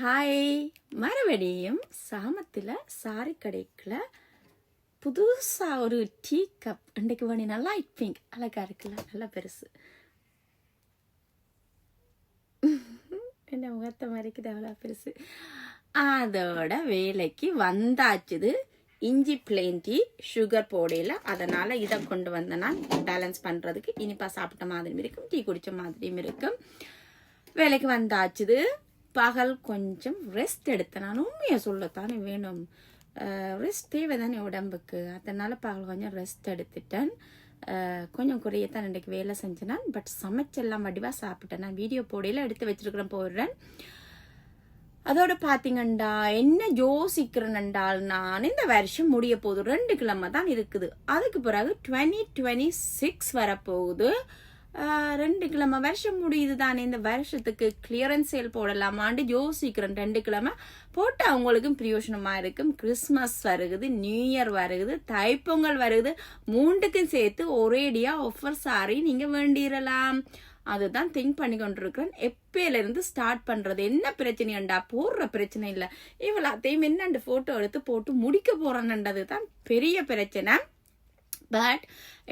Hi, மறுபடியும் சாமத்தில் sorry கடைக்குள்ள புதுசாக ஒரு டீ கப் இன்றைக்கு பண்ணி நல்லா பிங்க் அழகா இருக்குல்ல, நல்லா பெருசு. என்ன முகத்தை மறைக்குது, அவ்வளோ பெருசு. அதோட வேலைக்கு வந்தாச்சுது. இஞ்சி பிளேன் டீ, சுகர் போடையில், அதனால் இதை கொண்டு வந்தேன்னா பேலன்ஸ் பண்ணுறதுக்கு இனிப்பாக சாப்பிட்ட மாதிரியும் இருக்கும், டீ குடித்த மாதிரியும் இருக்கும். வேலைக்கு வந்தாச்சுது. பகல் கொஞ்சம் ரெஸ்ட் எடுத்தேன். நான் உண்மையை சொல்லத்தானே வேணும், ரெஸ்ட் தேவை தானே உடம்புக்கு. அதனால் பகல் கொஞ்சம் ரெஸ்ட் எடுத்துட்டேன். கொஞ்சம் குறையத்தான் இன்றைக்கு வேலை செஞ்சேன். பட் சமைச்செல்லாம் வடிவாக சாப்பிட்டேன். நான் வீடியோ போடையில் எடுத்து வச்சிருக்கிறேன், போடுறேன். அதோட பார்த்தீங்கண்டா என்ன யோசிக்கிறேன்டால், நான் இந்த வருஷம் முடிய போகுது, 2 கிழமை தான் இருக்குது. அதுக்கு பிறகு 2026 வரப்போகுது. 2 கிழமை வருஷம் முடியுது தானே. இந்த வருஷத்துக்கு கிளியரன்ஸ் சேல் போடலாமான்னு யோசிக்கிறேன். 2 கிழமை போட்டால் அவங்களுக்கும் பிரயோஜனமா இருக்கும். கிறிஸ்மஸ் வருகுது, நியூ இயர் வருகுது, தைப்பொங்கல் வருகுது. 3க்கும் சேர்த்து ஒரேடியா ஆஃபர் சாரி நீங்க வேண்டிடலாம். அதுதான் திங்க் பண்ணி கொண்டிருக்கிறேன். எப்பயிலிருந்து ஸ்டார்ட் பண்றது? என்ன பிரச்சனைண்டா, போடுற பிரச்சனை இல்லை, இவ்வளோத்தையும் என்னண்டு போட்டோ எடுத்து போட்டு முடிக்க போறேன்ன்றது தான் பெரிய பிரச்சனை. பட்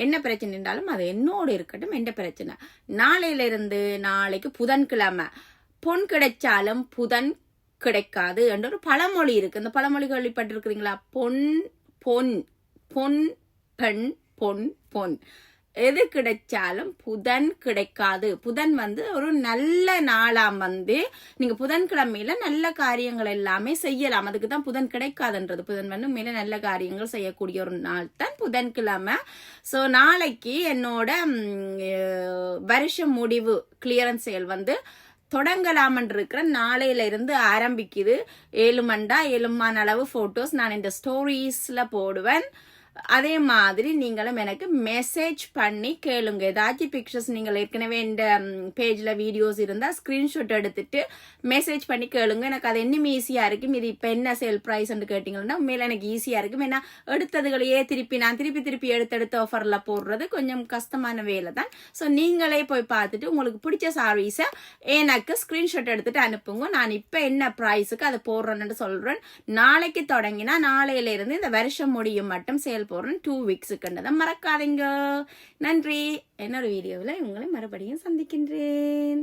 என்ன பிரச்சனை என்றாலும் அது என்னோடு இருக்கட்டும். என்ன பிரச்சனை, நாளையிலிருந்து நாளைக்கு புதன்கிழமை பொன் கிடைச்சாலும் புதன் கிடைக்காது என்ற ஒரு பழமொழி இருக்கு. இந்த பழமொழி கேள்விப்பட்டிருக்கிறீங்களா? பொன் பொன் பொன் பெண் பொன் பொன், எது கிடைச்சாலும் புதன் கிடைக்காது. புதன் ஒரு நல்ல நாளாம். நீங்க புதன்கிழமையில நல்ல காரியங்கள் எல்லாமே செய்யலாம். அதுக்கு தான் புதன் கிடைக்காதுன்றது. புதன் மேல நல்ல காரியங்கள் செய்யக்கூடிய ஒரு நாள் தான் புதன்கிழமை. ஸோ நாளைக்கு என்னோட வருஷ முடிவு கிளியரன்ஸ் சேல் தொடங்கலாமன் இருக்கிற நாளையில இருந்து ஆரம்பிக்குது. 7 மண்டா 7 அளவு போட்டோஸ் நான் இந்த ஸ்டோரிஸ்ல போடுவேன். அதே மாதிரி நீங்களும் எனக்கு மெசேஜ் பண்ணி கேளுங்க. ஏதாச்சும் பிக்சர்ஸ் நீங்கள் ஏற்கனவே இந்த பேஜ்ல வீடியோஸ் இருந்தால் ஸ்கிரீன்ஷாட் எடுத்துட்டு மெசேஜ் பண்ணி கேளுங்க. எனக்கு அது இன்னும் ஈஸியா இருக்கும். இது இப்போ என்ன சேல் ப்ரைஸ் கேட்டீங்கன்னா உண்மையில எனக்கு ஈஸியா இருக்கும். ஏன்னா எடுத்ததுகளையே நான் திருப்பி எடுத்த ஆஃபர்ல போடுறது கொஞ்சம் கஷ்டமான வேலை தான். ஸோ நீங்களே போய் பார்த்துட்டு உங்களுக்கு பிடிச்ச சாரீஸை எனக்கு ஸ்கிரீன்ஷாட் எடுத்துட்டு அனுப்புங்க. நான் இப்போ என்ன ப்ரைஸுக்கு அதை போடுறேன்னு சொல்றேன். நாளைக்கு தொடங்கினா நாளையில இருந்து இந்த வருஷம் முடியும் மட்டும் சேல் போடுறேன். 2 வீக்ஸுக்குன்றதை மறக்காதீங்க. நன்றி. இன்னொரு வீடியோவில் உங்களை மறுபடியும் சந்திக்கின்றேன்.